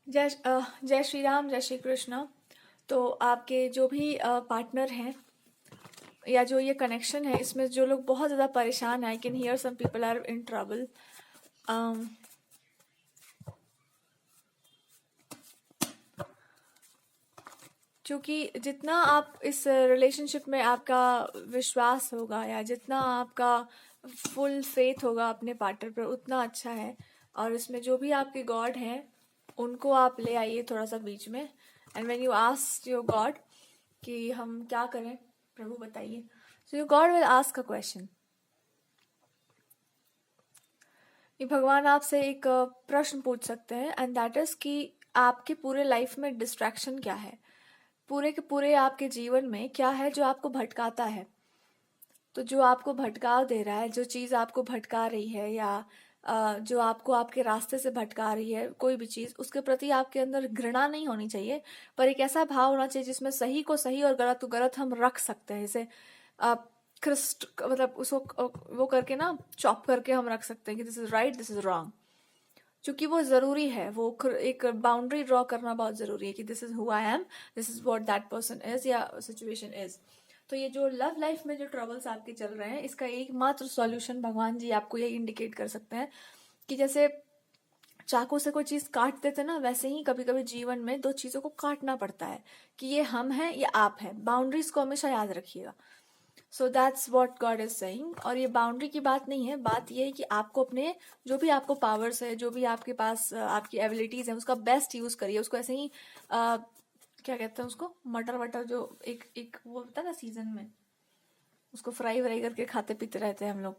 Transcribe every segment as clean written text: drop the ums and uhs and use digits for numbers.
जय श्री राम, जय श्री कृष्ण। तो आपके जो भी पार्टनर हैं या जो ये कनेक्शन है, इसमें जो लोग बहुत ज़्यादा परेशान हैं, I can hear some people are in trouble. क्योंकि जितना आप इस रिलेशनशिप में आपका विश्वास होगा या जितना आपका फुल फेथ होगा अपने पार्टनर पर, उतना अच्छा है। और इसमें जो भी आपके गॉड हैं, उनको आप ले आइए थोड़ा सा बीच में। And when you ask your God कि हम क्या करें, प्रभु बताइए, so your God will ask a question. ये भगवान आपसे एक प्रश्न पूछ सकते हैं, एंड दैट इज कि आपके पूरे लाइफ में डिस्ट्रैक्शन क्या है, पूरे के पूरे आपके जीवन में क्या है जो आपको भटकाता है। तो जो आपको भटका दे रहा है, जो चीज़ आपको भटका रही है या जो आपको आपके रास्ते से भटका रही है, कोई भी चीज़, उसके प्रति आपके अंदर घृणा नहीं होनी चाहिए, पर एक ऐसा भाव होना चाहिए जिसमें सही को सही और गलत को गलत हम रख सकते हैं। जैसे क्रिस्ट, मतलब उसको वो करके ना, चॉप करके हम रख सकते हैं कि this is right, this is wrong. क्योंकि वो ज़रूरी है, वो एक बाउंड्री ड्रॉ करना बहुत ज़रूरी है कि this is who I am, this is what that person is या सिचुएशन इज। तो ये जो लव लाइफ में जो ट्रबल्स आपके चल रहे हैं, इसका एकमात्र सॉल्यूशन भगवान जी आपको ये इंडिकेट कर सकते हैं कि जैसे चाकू से कोई चीज़ काट देते ना, वैसे ही कभी कभी जीवन में दो चीज़ों को काटना पड़ता है कि ये हम हैं, ये आप हैं। बाउंड्रीज को हमेशा याद रखिएगा। So that's what God is saying. और ये बाउंड्री की बात नहीं है, बात ये है कि आपको अपने जो भी आपको पावर्स है, जो भी आपके पास आपकी एबिलिटीज है, उसका बेस्ट यूज करिए। उसको ऐसे ही क्या कहते हैं उसको, मटर वटर जो एक एक वो होता है ना सीजन में, उसको फ्राई व्राई करके खाते पीते रहते हैं हम लोग।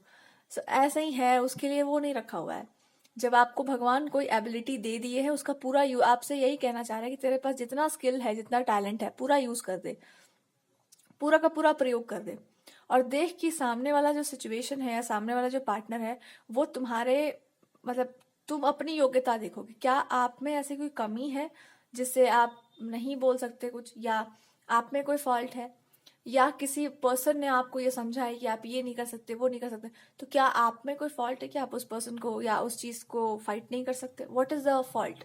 सो ऐसा ही है, उसके लिए वो नहीं रखा हुआ है। जब आपको भगवान कोई एबिलिटी दे दिए है, उसका पूरा आपसे यही कहना चाह रहा है कि तेरे पास जितना स्किल है, जितना टैलेंट है, पूरा यूज कर दे, पूरा का पूरा प्रयोग कर दे। और देख कि सामने वाला जो सिचुएशन है या सामने वाला जो पार्टनर है, वो तुम्हारे, मतलब तुम अपनी योग्यता देखो कि क्या आप में ऐसी कोई कमी है जिससे आप नहीं बोल सकते कुछ, या आप में कोई फॉल्ट है, या किसी पर्सन ने आपको ये समझा है कि आप ये नहीं कर सकते, वो नहीं कर सकते। तो क्या आप में कोई फॉल्ट है कि आप उस पर्सन को या उस चीज को फाइट नहीं कर सकते? What is the fault?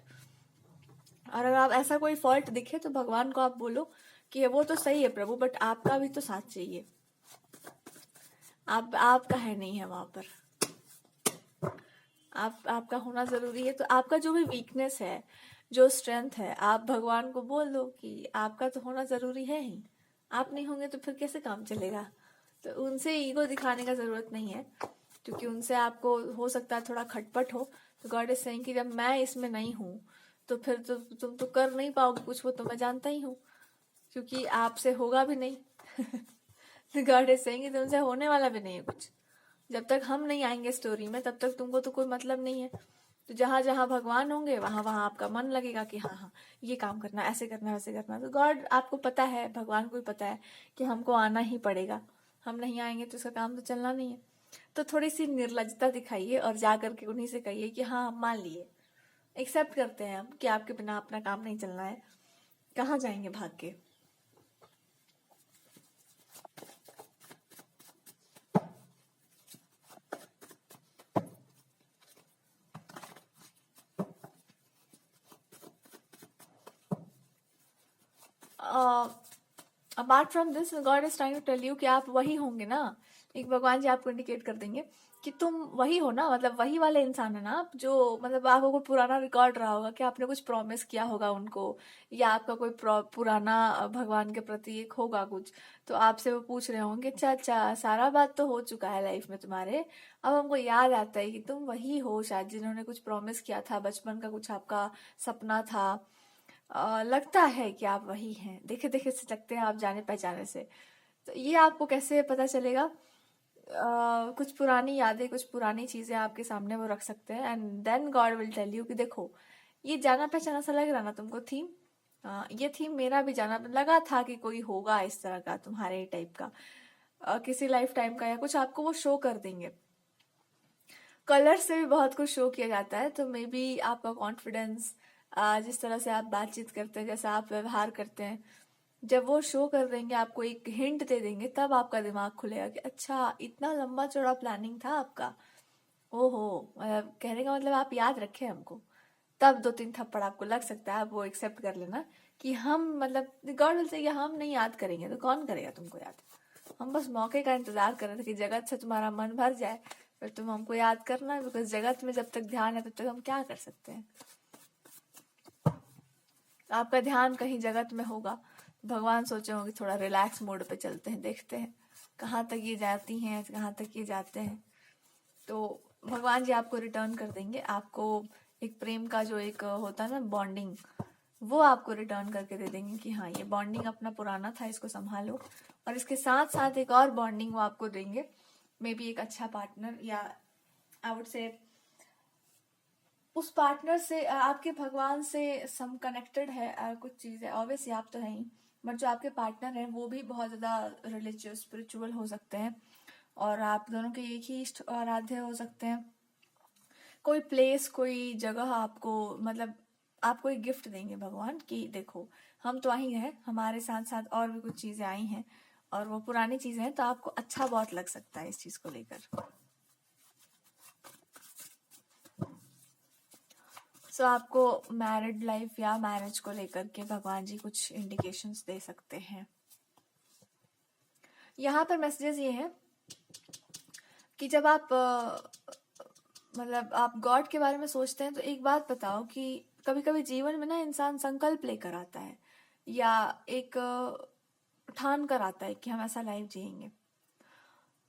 और अगर आप ऐसा कोई फॉल्ट दिखे तो भगवान को आप बोलो कि वो तो सही है प्रभु, बट आपका भी तो साथ चाहिए। आपका है नहीं है वहां पर, आपका होना जरूरी है। तो आपका जो भी वीकनेस है, जो स्ट्रेंथ है, आप भगवान को बोल दो कि आपका तो होना जरूरी है ही। आप नहीं होंगे तो फिर कैसे काम चलेगा? तो उनसे ईगो दिखाने का जरूरत नहीं है, क्योंकि उनसे आपको हो सकता है थोड़ा खटपट हो। तो गॉड इज सेइंग कि जब मैं इसमें नहीं हूँ तो फिर तो तुम तो कर नहीं पाओगे कुछ, वो तो मैं जानता ही हूँ, क्योंकि आपसे होगा भी नहीं। तो गॉड इज सेइंग कि तुमसे होने वाला भी नहीं है कुछ। जब तक हम नहीं आएंगे स्टोरी में, तब तक तुमको तो कोई मतलब नहीं है। तो जहां जहां भगवान होंगे, वहां वहां आपका मन लगेगा कि हाँ हाँ, ये काम करना, ऐसे करना, वैसे करना। तो गॉड आपको पता है, भगवान को भी पता है कि हमको आना ही पड़ेगा। हम नहीं आएंगे तो इसका काम तो चलना नहीं है। तो थोड़ी सी निर्लजता दिखाइए और जा करके उन्हीं से कहिए कि हाँ, हम मान लिए, एक्सेप्ट करते हैं हम कि आपके बिना अपना काम नहीं चलना है। कहाँ जाएंगे भाग के? Apart from this, God is trying to tell you कि आप वही होंगे ना। एक भगवान जी आपको इंडिकेट कर देंगे कि तुम वही हो ना, मतलब वही वाले इंसान है ना आप, जो मतलब आपको कोई पुराना रिकॉर्ड रहा होगा कि आपने कुछ प्रॉमिस किया होगा उनको, या आपका कोई पुराना भगवान के प्रति एक होगा कुछ। तो आपसे वो पूछ रहे होंगे, अच्छा अच्छा, सारा बात तो हो चुका है लाइफ में तुम्हारे, अब हमको याद आता है कि तुम वही हो शायद जिन्होंने कुछ प्रॉमिस किया था, बचपन का कुछ आपका सपना था। लगता है कि आप वही हैं, देखे देखे से लगते हैं आप, जाने पहचाने से। तो ये आपको कैसे पता चलेगा? कुछ पुरानी यादें, कुछ पुरानी चीजें आपके सामने वो रख सकते हैं, and then God will tell you कि देखो, ये जाना पहचाना सा लग रहा ना तुमको थीम? ये थीम मेरा भी जाना लगा था कि कोई होगा इस तरह का, तुम्हारे टाइप का, किसी लाइफ टाइम का, या कुछ आपको वो शो कर देंगे। कलर से भी बहुत कुछ शो किया जाता है। तो मे बी आपका कॉन्फिडेंस, जिस तरह से आप बातचीत करते हैं, जैसा आप व्यवहार करते हैं, जब वो शो कर देंगे, आपको एक हिंट दे देंगे, तब आपका दिमाग खुलेगा कि अच्छा, इतना लंबा चौड़ा प्लानिंग था आपका। ओहो, मतलब कहने का मतलब आप याद रखे हमको। तब 2-3 थप्पड़ आपको लग सकता है, आप वो एक्सेप्ट कर लेना कि हम मतलब गॉड विल से हम नहीं याद करेंगे तो कौन करेगा तुमको याद। हम बस मौके का इंतजार कर रहे थे कि जगत से तुम्हारा मन भर जाए फिर तुम हमको याद करना है, बिकॉज जगत में जब तक ध्यान है तब तक हम क्या कर सकते हैं। आपका ध्यान कहीं जगत में होगा, भगवान सोचे होंगे थोड़ा रिलैक्स मोड पे चलते हैं, देखते हैं कहाँ तक ये जाती हैं, कहाँ तक ये जाते हैं। तो भगवान जी आपको रिटर्न कर देंगे, आपको एक प्रेम का जो एक होता है ना बॉन्डिंग, वो आपको रिटर्न करके दे देंगे कि हाँ ये बॉन्डिंग अपना पुराना था, इसको संभालो। और इसके साथ साथ एक और बॉन्डिंग वो आपको देंगे, मे बी एक अच्छा पार्टनर, या आई वुड से उस पार्टनर से आपके भगवान से सम कनेक्टेड है कुछ चीज़ें, ऑब्वियसली आप तो हैं ही, बट जो आपके पार्टनर हैं वो भी बहुत ज़्यादा रिलीजियस स्पिरिचुअल हो सकते हैं, और आप दोनों के एक ही इष्ट आराध्य हो सकते हैं। कोई प्लेस, कोई जगह आपको मतलब आपको एक गिफ्ट देंगे भगवान कि देखो हम तो आई हैं, हमारे साथ साथ और भी कुछ चीज़ें आई हैं और वो पुरानी चीज़ें हैं, तो आपको अच्छा बहुत लग सकता है इस चीज़ को लेकर। सो आपको मैरिड लाइफ या मैरिज को लेकर के भगवान जी कुछ इंडिकेशंस दे सकते हैं। यहाँ पर मैसेजेस ये हैं कि जब आप मतलब आप गॉड के बारे में सोचते हैं तो एक बात बताओ कि कभी कभी जीवन में ना इंसान संकल्प लेकर आता है या एक ठान कर आता है कि हम ऐसा लाइफ जिएंगे,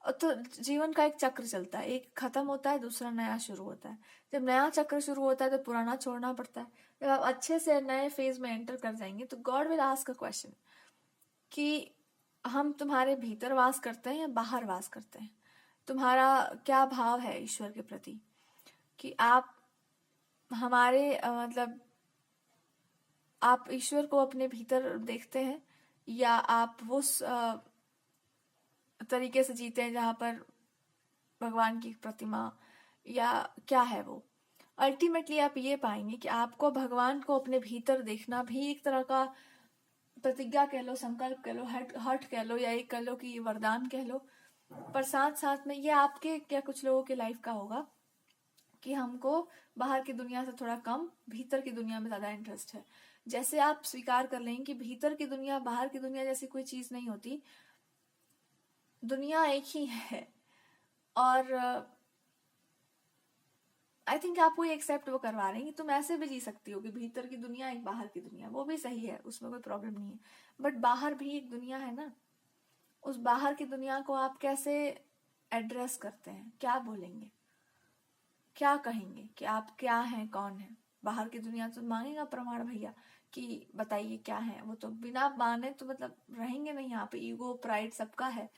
तो जीवन का एक चक्र चलता है, एक खत्म होता है दूसरा नया शुरू होता है। जब नया चक्र शुरू होता है तो पुराना छोड़ना पड़ता है। जब आप अच्छे से नए फेज में एंटर कर जाएंगे तो God will ask a question कि हम तुम्हारे भीतर वास करते हैं या बाहर वास करते हैं, तुम्हारा क्या भाव है ईश्वर के प्रति, कि आप हमारे मतलब आप ईश्वर को अपने भीतर देखते हैं या आप उस तरीके से जीते हैं जहाँ पर भगवान की प्रतिमा या क्या है वो। अल्टीमेटली आप ये पाएंगे कि आपको भगवान को अपने भीतर देखना भी एक तरह का प्रतिज्ञा कह लो, संकल्प कह लो, हट कह लो, या एक कह लो कि वरदान कह लो। पर साथ साथ में ये आपके क्या कुछ लोगों के लाइफ का होगा कि हमको बाहर की दुनिया से थोड़ा कम भीतर की दुनिया में ज्यादा इंटरेस्ट है। जैसे आप स्वीकार कर लेंगे कि भीतर की दुनिया बाहर की दुनिया जैसी कोई चीज नहीं होती, दुनिया एक ही है। और आई थिंक आपको ये एक्सेप्ट वो करवा रहे हैं कि तुम ऐसे भी जी सकती हो कि भीतर की दुनिया एक बाहर की दुनिया, वो भी सही है, उसमें कोई प्रॉब्लम नहीं है, बट बाहर भी एक दुनिया है ना। उस बाहर की दुनिया को आप कैसे एड्रेस करते हैं, क्या बोलेंगे, क्या कहेंगे कि आप क्या हैं, कौन है। बाहर की दुनिया तो मांगेगा प्रमाण भैया कि बताइए क्या है, वो तो बिना माने तो मतलब रहेंगे नहीं। यहाँ पे ईगो प्राइड सबका है।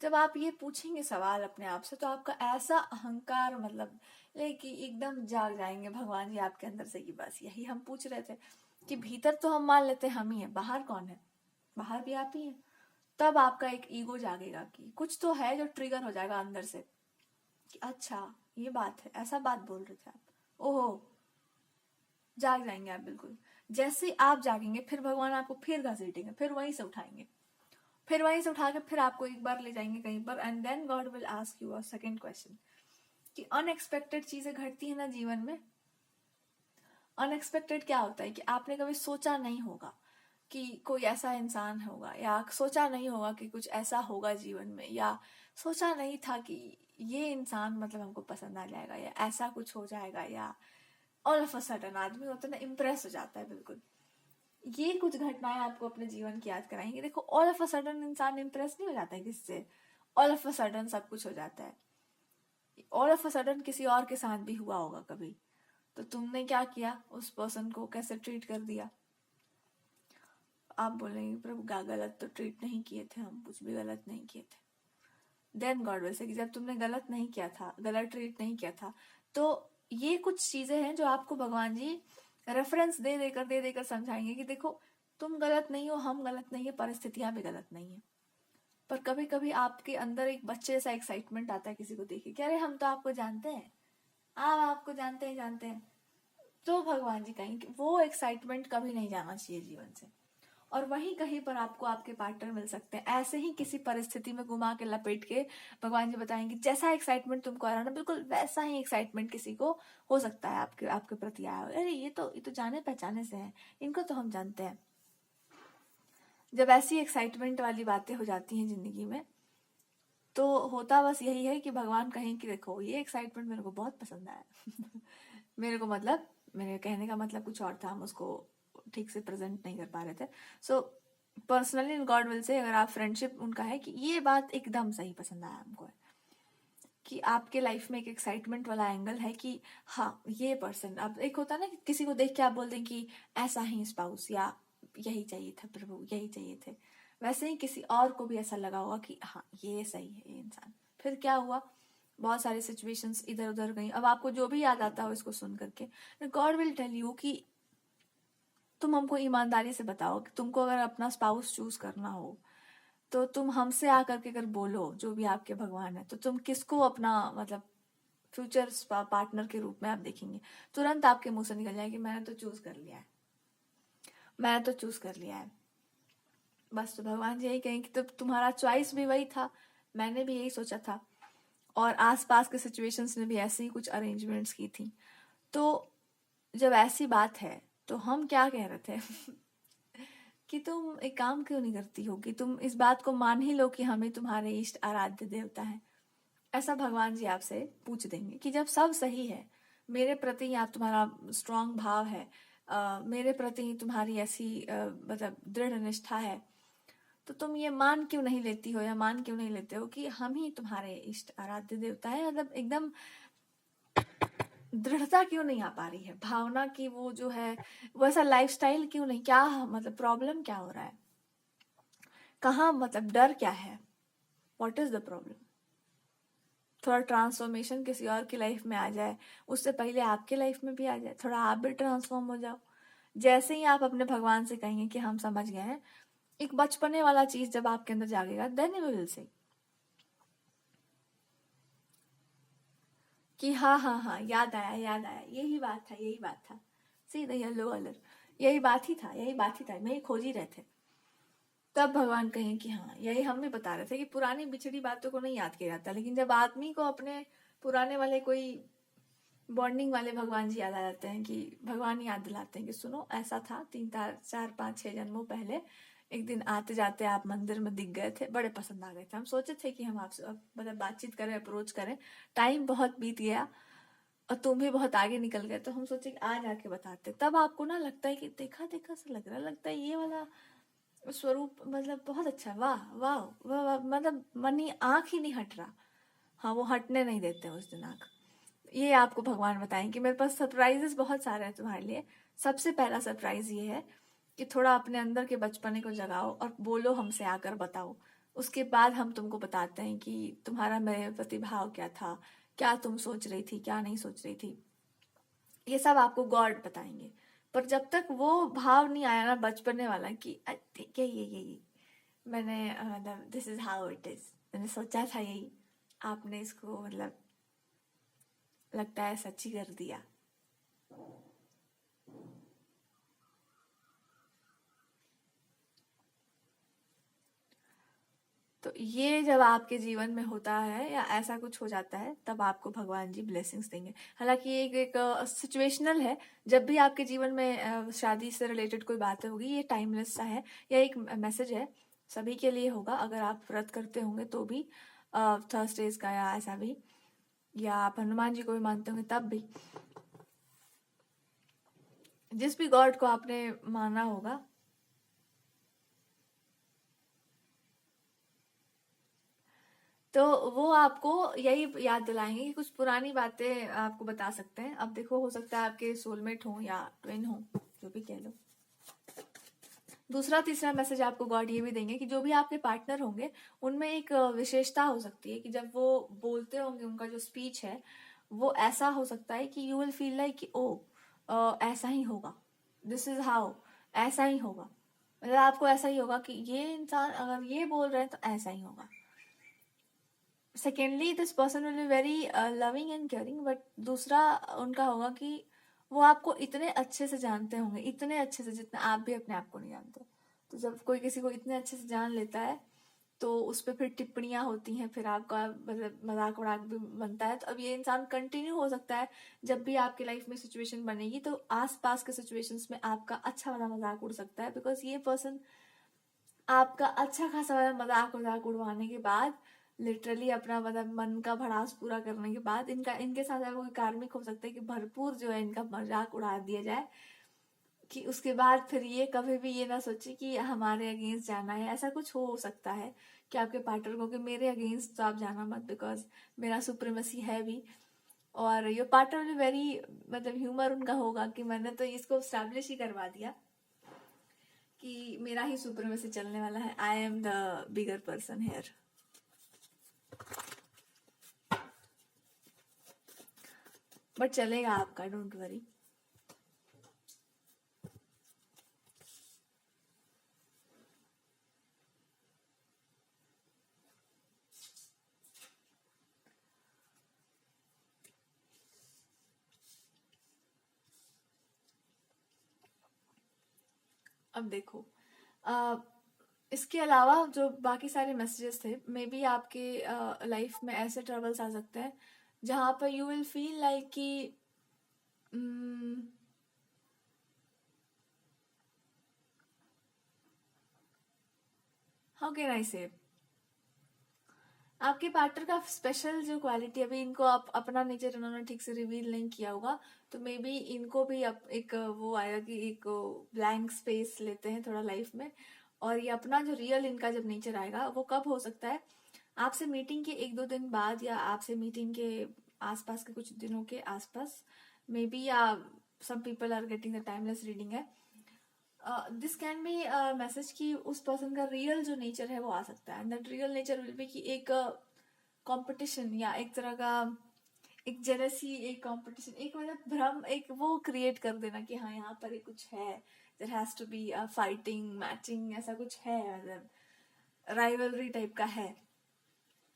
जब आप ये पूछेंगे सवाल अपने आप से तो आपका ऐसा अहंकार मतलब लेकिन एकदम जाग जाएंगे भगवान जी आपके अंदर से कि बस यही हम पूछ रहे थे, कि भीतर तो हम मान लेते हैं हम ही है, बाहर कौन है, बाहर भी आप ही है। तब आपका एक ईगो जागेगा कि कुछ तो है जो ट्रिगर हो जाएगा अंदर से कि अच्छा ये बात है, ऐसा बात बोल रहे थे आप, ओहो। जाग जाएंगे आप बिल्कुल। जैसे आप जागेंगे फिर भगवान आपको फिर घसीटेंगे, फिर वहीं से उठाएंगे, फिर वहीं से उठा के फिर आपको एक बार ले जाएंगे कहीं पर, and then God will ask you a second question कि अनएक्सपेक्टेड चीजें घटती है ना जीवन में। अनएक्सपेक्टेड क्या होता है कि आपने कभी सोचा नहीं होगा कि कोई ऐसा इंसान होगा, या सोचा नहीं होगा कि कुछ ऐसा होगा जीवन में, या सोचा नहीं था कि ये इंसान मतलब हमको पसंद आ जाएगा या ऐसा कुछ हो जाएगा, या ऑल ऑफ अ सडन आदमी होता है ना इम्प्रेस हो जाता है बिल्कुल। ये कुछ घटनाएं आपको अपने जीवन की याद कराएंगे। देखो ऑल ऑफ अ सडन इंसान इम्प्रेस नहीं हो जाता है किससे, ऑल ऑफ अ सडन सब कुछ हो जाता है। ऑल ऑफ अ सडन किसी और के साथ भी हुआ होगा कभी, तो तुमने क्या किया, उस पर्सन को कैसे ट्रीट कर दिया। आप बोलेंगे प्रभु गलत तो ट्रीट नहीं किए थे, हम कुछ भी गलत नहीं किए थे। देन गॉड विल से कि जब तुमने गलत नहीं किया था, गलत ट्रीट नहीं किया था, तो ये कुछ चीजें हैं जो आपको भगवान जी रेफरेंस दे देकर समझाएंगे कि देखो तुम गलत नहीं हो, हम गलत नहीं है, परिस्थितियां भी गलत नहीं है। पर कभी कभी आपके अंदर एक बच्चे सा एक्साइटमेंट आता है किसी को देखे कि अरे हम तो आपको जानते हैं, आप आपको जानते हैं। तो भगवान जी कहेंगे वो एक्साइटमेंट कभी नहीं जाना चाहिए जीवन से। और वहीं कहीं पर आपको आपके पार्टनर मिल सकते हैं। ऐसे ही किसी परिस्थिति में घुमा के लपेट के भगवान जी बताएंगे जैसा एक्साइटमेंट तुमको आ रहा है ना, बिल्कुल वैसा ही एक्साइटमेंट किसी को हो सकता है आपके आपके प्रति आया हो। अरे ये तो जाने पहचाने से है, इनको तो हम जानते हैं। जब ऐसी एक्साइटमेंट वाली बातें हो जाती हैं जिंदगी में, तो होता बस यही है कि भगवान कहें कि देखो ये एक्साइटमेंट मेरे को बहुत पसंद आया। मेरे को मतलब, मेरे कहने का मतलब कुछ और था, हम उसको ठीक से प्रेजेंट नहीं कर पा रहे थे। So personally in God will say, अगर आप फ्रेंडशिप उनका है कि ये बात एकदम सही पसंद आया हमको है कि आपके लाइफ में एक एक्साइटमेंट वाला एंगल है कि हाँ ये पर्सन, अब एक होता है ना कि किसी को देख के आप बोल दें कि ऐसा ही स्पाउस, या यही चाहिए था प्रभु, यही चाहिए थे, वैसे ही किसी और को भी ऐसा लगा होगा कि हाँ ये सही है ये इंसान। फिर क्या हुआ, बहुत सारी सिचुएशंस इधर उधर गई। अब आपको जो भी याद आता हो इसको सुन करके, गॉड विल टेल यू कि तुम हमको ईमानदारी से बताओ कि तुमको अगर अपना स्पाउस चूज करना हो तो तुम हमसे आकर के अगर बोलो, जो भी आपके भगवान है, तो तुम किसको अपना मतलब फ्यूचर पार्टनर के रूप में आप देखेंगे। तुरंत आपके मुंह से निकल जाएगी मैंने तो चूज कर लिया है, मैंने तो चूज कर लिया है। बस तो भगवान जी यही कहें कि तो तुम्हारा चॉइस भी वही था, मैंने भी यही सोचा था, और आसपास के सिचुएशंस ने भी ऐसे ही कुछ अरेंजमेंट्स की थी। तो जब ऐसी बात है तो हम क्या कह रहे थे कि तुम एक काम क्यों नहीं करती हो कि तुम इस बात को मान ही लो कि हमें तुम्हारे इष्ट आराध्य देवता है। ऐसा भगवान जी आपसे पूछ देंगे कि जब सब सही है, मेरे प्रति आप तुम्हारा स्ट्रांग भाव है, मेरे प्रति तुम्हारी ऐसी मतलब दृढ़ निष्ठा है, तो तुम ये मान क्यों नहीं लेती हो या मान क्यों नहीं लेते हो कि हम ही तुम्हारे इष्ट आराध्य देवता है। मतलब एकदम दृढ़ता क्यों नहीं आ पा रही है, भावना की वो जो है वैसा लाइफस्टाइल क्यों नहीं, क्या मतलब प्रॉब्लम क्या हो रहा है, कहाँ मतलब डर क्या है, व्हाट इज द प्रॉब्लम। थोड़ा ट्रांसफॉर्मेशन किसी और की लाइफ में आ जाए, उससे पहले आपके लाइफ में भी आ जाए, थोड़ा आप भी ट्रांसफॉर्म हो जाओ। जैसे ही आप अपने भगवान से कहेंगे कि हम समझ गए हैं, एक बचपने वाला चीज जब आपके अंदर जागेगा, देन यू विल से कि हाँ हाँ हाँ याद आया याद आया, यही बात था यही बात था, सी द येलो कलर, यही बात ही था यही बात ही था, मैं ये खोज ही रहे थे। तब भगवान कहें कि हाँ यही हम भी बता रहे थे कि पुरानी बिछड़ी बातों को नहीं याद किया जाता, लेकिन जब आदमी को अपने पुराने वाले कोई बॉन्डिंग वाले भगवान जी याद आ जाते हैं, कि भगवान याद दिलाते हैं कि सुनो ऐसा था 3 4 5 6 जन्मों पहले, एक दिन आते जाते आप मंदिर में दिख गए थे, बड़े पसंद आ गए थे, हम सोचे थे कि हम आपसे मतलब बातचीत करें, अप्रोच करें, टाइम बहुत बीत गया और तुम भी बहुत आगे निकल गए, तो हम सोचे कि आज आके बताते। तब आपको ना लगता है कि देखा देखा सा लग रहा, लगता है ये वाला स्वरूप मतलब बहुत अच्छा, वाह वाह वाह वाह, मतलब मन ही आंख ही नहीं हट रहा। हाँ वो हटने नहीं देते उस दिन आंख। ये आपको भगवान बताएं कि मेरे पास सरप्राइजेस बहुत सारे हैं तुम्हारे लिए। सबसे पहला सरप्राइज ये है कि थोड़ा अपने अंदर के बचपने को जगाओ और बोलो हमसे आकर बताओ। उसके बाद हम तुमको बताते हैं कि तुम्हारा मेरे प्रति भाव क्या था, क्या तुम सोच रही थी क्या नहीं सोच रही थी, ये सब आपको गॉड बताएंगे। पर जब तक वो भाव नहीं आया ना बचपने वाला कि ठीक है ये मैंने मतलब this is how it is, मैंने सोचा था यही, आपने इसको मतलब लगता है सच्ची कर दिया। तो ये जब आपके जीवन में होता है या ऐसा कुछ हो जाता है, तब आपको भगवान जी ब्लेसिंग्स देंगे। हालांकि ये एक सिचुएशनल है, जब भी आपके जीवन में शादी से रिलेटेड कोई बात होगी, ये टाइमलेस सा है, या एक मैसेज है सभी के लिए होगा। अगर आप व्रत करते होंगे तो भी, थर्सडेज का या ऐसा भी, या आप हनुमान जी को भी मानते होंगे तब भी, जिस भी गॉड को आपने माना होगा, तो वो आपको यही याद दिलाएंगे कि कुछ पुरानी बातें आपको बता सकते हैं। अब देखो, हो सकता है आपके सोलमेट हो या ट्विन हो, जो भी कह लो। दूसरा तीसरा मैसेज आपको गॉड ये भी देंगे कि जो भी आपके पार्टनर होंगे, उनमें एक विशेषता हो सकती है कि जब वो बोलते होंगे, उनका जो स्पीच है वो ऐसा हो सकता है कि यू विल फील लाइक कि ओ ऐसा ही होगा, दिस इज हाउ, ऐसा ही होगा, मतलब आपको ऐसा ही होगा कि ये इंसान अगर ये बोल रहे हैं तो ऐसा ही होगा। Secondly this person will be very loving and caring, but दूसरा उनका होगा कि वो आपको इतने अच्छे से जानते होंगे, इतने अच्छे से जितना आप भी अपने आप को नहीं जानते। तो जब कोई किसी को इतने अच्छे से जान लेता है तो उस पर फिर टिप्पणियां होती हैं, फिर आपका मतलब मजाक वड़ाक भी बनता है। तो अब ये इंसान कंटिन्यू हो सकता है, जब भी आपकी लाइफ में सिचुएशन बनेगी तो आसपास के सिचुएशंस में आपका अच्छा वाला मजाक उड़ सकता है, बिकॉज ये पर्सन आपका अच्छा खासा वाला मजाक मजाक उड़वाने के बाद, लिटरली अपना मतलब मन का भड़ास पूरा करने के बाद, इनका इनके साथ अगर कोई कार्मिक हो सकता है कि भरपूर जो है इनका मजाक उड़ा दिया जाए, कि उसके बाद फिर ये कभी भी ये ना सोचे कि हमारे अगेंस्ट जाना है। ऐसा कुछ हो सकता है कि आपके पार्टनर को कि मेरे अगेंस्ट तो आप जाना मत, बिकॉज मेरा सुप्रीमेसी है भी। और योर पार्टनर विल वेरी मतलब ह्यूमर उनका होगा कि मैंने तो इसको स्टैब्लिश ही करवा दिया कि मेरा ही सुप्रीमेसी चलने वाला है, I am the bigger person here. But चलेगा आपका, डोंट वरी। अब देखो, अ, इसके अलावा जो बाकी सारे मैसेजेस थे, मे बी आपके लाइफ में ऐसे ट्रबल्स आ सकते हैं जहां पर यू विल फील लाइक कि हाउ कैन आई से, आपके पार्टनर का स्पेशल जो क्वालिटी, अभी इनको आप अपना नेचर इन्होंने ठीक से रिवील नहीं किया होगा, तो मे बी इनको भी एक वो आएगा कि एक ब्लैंक स्पेस लेते हैं थोड़ा लाइफ में, और ये अपना जो रियल इनका जब नेचर आएगा वो कब हो सकता है, आपसे मीटिंग के 1-2 दिन बाद, या आपसे मीटिंग के आसपास के कुछ दिनों के आसपास, मे बी, या some people are getting the timeless reading है, दिस कैन बी मैसेज कि उस पर्सन का रियल जो नेचर है वो आ सकता है। That real nature will be कि एक कंपटीशन या एक तरह का एक जेलसी, एक कंपटीशन, एक मतलब भ्रम, एक वो क्रिएट कर देना कि हाँ यहाँ पर एक कुछ है, there has to be fighting matching, ऐसा कुछ है, मतलब राइवलरी टाइप का है।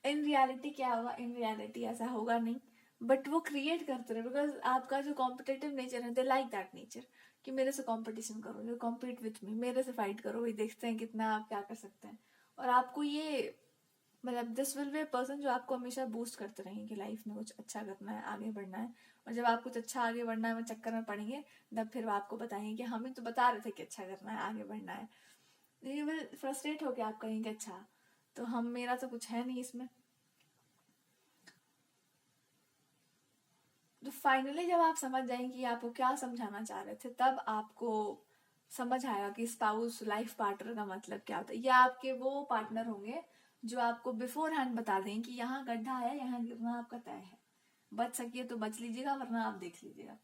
इन रियलिटी क्या होगा, इन रियलिटी ऐसा होगा नहीं, बट वो क्रिएट करते रहे, बिकॉज आपका जो कॉम्पिटेटिव नेचर है, दे लाइक दैट नेचर कि मेरे से कंपटीशन करो, यू कॉम्पीट विथ मी, मेरे से फाइट करो, ये देखते हैं कितना आप क्या कर सकते हैं। और आपको ये मतलब this will be a person जो आपको हमेशा बूस्ट करते रहेंगे कि लाइफ में कुछ अच्छा करना है, आगे बढ़ना है। और जब आप कुछ अच्छा आगे बढ़ना है में चक्कर में पड़ेंगे, तब फिर वो आपको बताएंगे कि हमें तो बता रहे थे कि अच्छा करना है, आगे बढ़ना है। यू विल फ्रस्ट्रेट होके आप कहेंगे अच्छा तो हम, मेरा तो कुछ है नहीं इसमें। तो फाइनली जब आप समझ जाएंगे कि आपको क्या समझाना चाह रहे थे, तब आपको समझ आएगा कि स्पाउस, लाइफ पार्टनर का मतलब क्या होता है। या आपके वो पार्टनर होंगे जो आपको बिफोर हैंड बता दें कि यहाँ गड्ढा है, यहाँ गिरना आपका तय है, बच सकिए तो बच लीजिएगा, वरना आप देख लीजिएगा।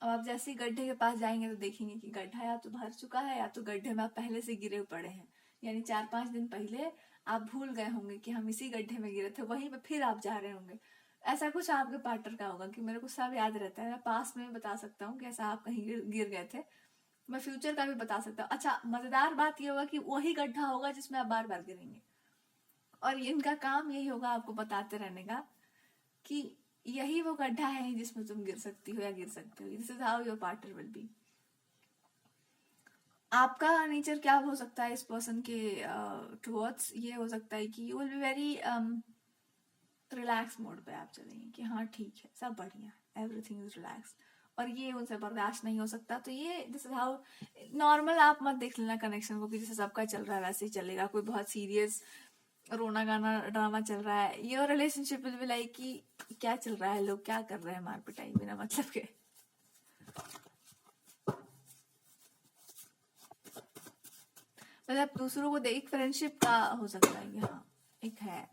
अब आप जैसे ही गड्ढे के पास जाएंगे तो देखेंगे कि गड्ढा या तो भर चुका है, या तो गड्ढे में आप पहले से गिरे पड़े हैं, यानी 4-5 दिन पहले आप भूल गए होंगे कि हम इसी गड्ढे में गिरे थे, वहीं पे फिर आप जा रहे होंगे। ऐसा कुछ आपके पार्टनर का होगा कि मेरे को सब याद रहता है, मैं पास में बता सकता हूँ कि ऐसा आप कहीं गिर गए थे, मैं फ्यूचर का भी बता सकता हूँ। अच्छा, मजेदार बात ये होगा कि वही गड्ढा होगा जिसमें आप बार बार गिरेंगे, और इनका काम यही होगा आपको बताते रहने का कि यही वो गड्ढा है जिसमें तुम गिर सकती हो या गिर सकते हो। This is how your partner will be. आपका नेचर क्या हो सकता है इस पर्सन के टुवर्ड्स, ये हो सकता है कि you will be very relax mode पे आप चलेंगे कि हाँ ठीक है, सब बढ़िया, एवरीथिंग इज रिलैक्स, और ये उनसे बर्दाश्त नहीं हो सकता। तो ये दिस इज हाउ नॉर्मल, आप मत देख लेना कनेक्शन को कि जैसे सबका चल रहा है वैसे ही चलेगा, कोई बहुत सीरियस रोना गाना ड्रामा चल रहा है। Your relationship will be like कि क्या चल रहा है, लोग क्या कर रहे हैं, मार पिटाई बिना मतलब के। मतलब दूसरों को देख, फ्रेंडशिप का हो सकता है कि हाँ एक है।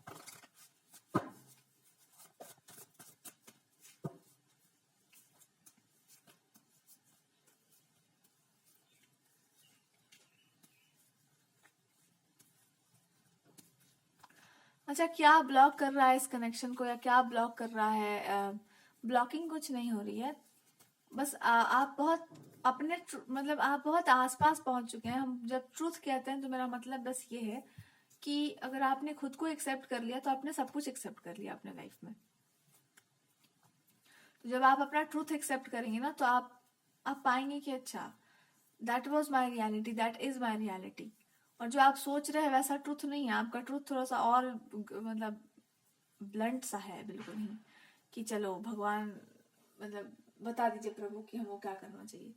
अच्छा, क्या ब्लॉक कर रहा है इस कनेक्शन को, या क्या ब्लॉक कर रहा है? ब्लॉकिंग कुछ नहीं हो रही है, बस आप बहुत अपने मतलब आप बहुत आसपास पहुंच चुके हैं। हम जब ट्रूथ कहते हैं तो मेरा मतलब बस ये है कि अगर आपने खुद को एक्सेप्ट कर लिया तो आपने सब कुछ एक्सेप्ट कर लिया अपने लाइफ में। तो जब आप अपना ट्रूथ एक्सेप्ट करेंगे ना, तो आप पाएंगे कि अच्छा that was my reality, that is my reality. और जो आप सोच रहे हैं वैसा ट्रूथ नहीं है, आपका ट्रूथ थोड़ा सा और मतलब ब्लंट सा है, बिल्कुल ही कि चलो भगवान मतलब बता दीजिए प्रभु कि हमको क्या करना चाहिए।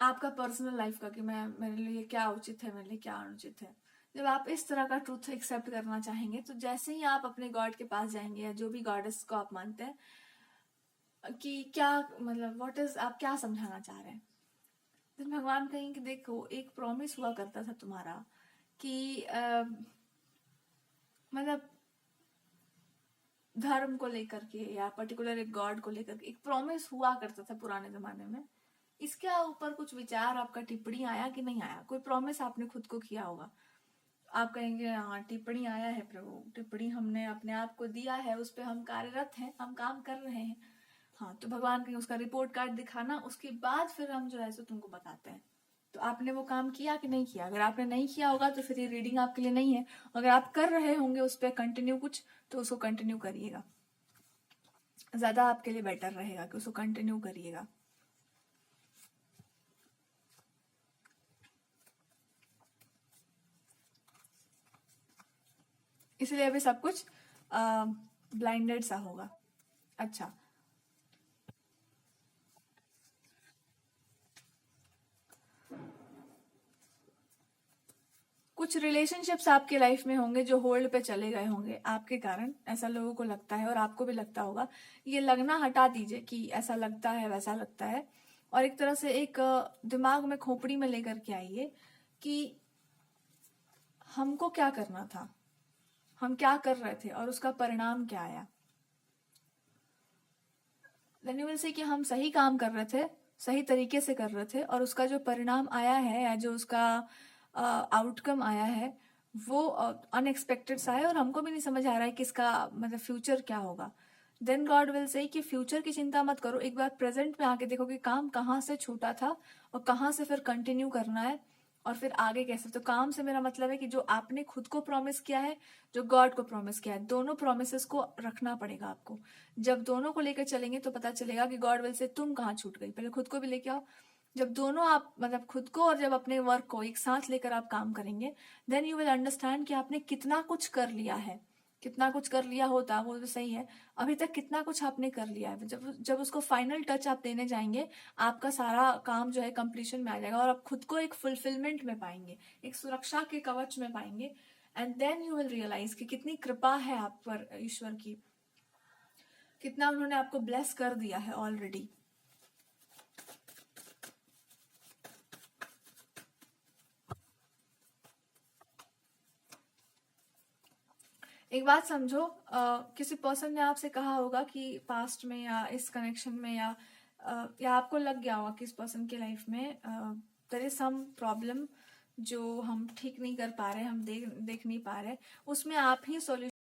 आपका पर्सनल लाइफ का कि मैं मेरे लिए क्या उचित है, मेरे लिए क्या अनुचित है। जब आप इस तरह का ट्रूथ एक्सेप्ट करना चाहेंगे तो जैसे ही आप अपने गॉड के पास जाएंगे या जो भी गॉडेस को आप मानते हैं कि क्या मतलब व्हाट इज, आप क्या समझाना चाह रहे हैं, तो भगवान कहेंगे कि देखो एक प्रॉमिस हुआ करता था तुम्हारा कि मतलब धर्म को लेकर के या पर्टिकुलर एक गॉड को लेकर के एक प्रॉमिस हुआ करता था पुराने जमाने में। इसके ऊपर कुछ विचार आपका टिप्पणी आया कि नहीं आया? कोई प्रॉमिस आपने खुद को किया होगा, आप कहेंगे हाँ टिप्पणी आया है प्रभु, टिप्पणी हमने अपने आप को दिया है, उस पर हम कार्यरत हैं, हम काम कर रहे हैं। हाँ, तो भगवान कहेंगे उसका रिपोर्ट कार्ड दिखाना, उसके बाद फिर हम जो है सो तुमको बताते हैं तो आपने वो काम किया कि नहीं किया। अगर आपने नहीं किया होगा तो फिर ये रीडिंग आपके लिए नहीं है। अगर आप कर रहे होंगे उस पर कंटिन्यू कुछ, तो उसको कंटिन्यू करिएगा, ज्यादा आपके लिए बेटर रहेगा कि उसको कंटिन्यू करिएगा। इसलिए अभी सब कुछ ब्लाइंडेड सा होगा। अच्छा, कुछ रिलेशनशिप्स आपके लाइफ में होंगे जो होल्ड पे चले गए होंगे आपके कारण, ऐसा लोगों को लगता है और आपको भी लगता होगा। ये लगना हटा दीजिए कि ऐसा लगता है वैसा लगता है, और एक तरह से एक दिमाग में खोपड़ी में लेकर के आइए कि हमको क्या करना था, हम क्या कर रहे थे और उसका परिणाम क्या आया। देन यू विल से कि हम सही काम कर रहे थे, सही तरीके से कर रहे थे, और उसका जो परिणाम आया है या जो उसका आउटकम आया है वो अनएक्सपेक्टेड सा है और हमको भी नहीं समझ आ रहा है कि इसका मतलब फ्यूचर क्या होगा। देन गॉड विल से कि फ्यूचर की चिंता मत करो, एक बार प्रेजेंट में आके देखो कि काम कहाँ से छूटा था और कहाँ से फिर कंटिन्यू करना है और फिर आगे कैसे। तो काम से मेरा मतलब है कि जो आपने खुद को प्रॉमिस किया है, जो गॉड को प्रॉमिस किया है, दोनों प्रोमिस को रखना पड़ेगा आपको। जब दोनों को लेकर चलेंगे तो पता चलेगा कि गॉड विल से तुम कहाँ छूट गई, पहले खुद को भी लेके आओ। जब दोनों आप मतलब खुद को और जब अपने वर्क को एक साथ लेकर आप काम करेंगे, देन यू विल अंडरस्टैंड कि आपने कितना कुछ कर लिया है। कितना कुछ कर लिया होता वो तो सही है, अभी तक कितना कुछ आपने कर लिया है। जब जब उसको फाइनल टच आप देने जाएंगे, आपका सारा काम जो है कंप्लीशन में आ जाएगा और आप खुद को एक फुलफिलमेंट में पाएंगे, एक सुरक्षा के कवच में पाएंगे। And then you will realise कि कितनी कृपा है आप पर ईश्वर की, कितना उन्होंने आपको ब्लेस कर दिया है ऑलरेडी। एक बात समझो, किसी पर्सन ने आपसे कहा होगा कि पास्ट में या इस कनेक्शन में या आपको लग गया होगा कि इस पर्सन के लाइफ में देयर इज सम प्रॉब्लम जो हम ठीक नहीं कर पा रहे, हम देख नहीं पा रहे, उसमें आप ही सॉल्यूशन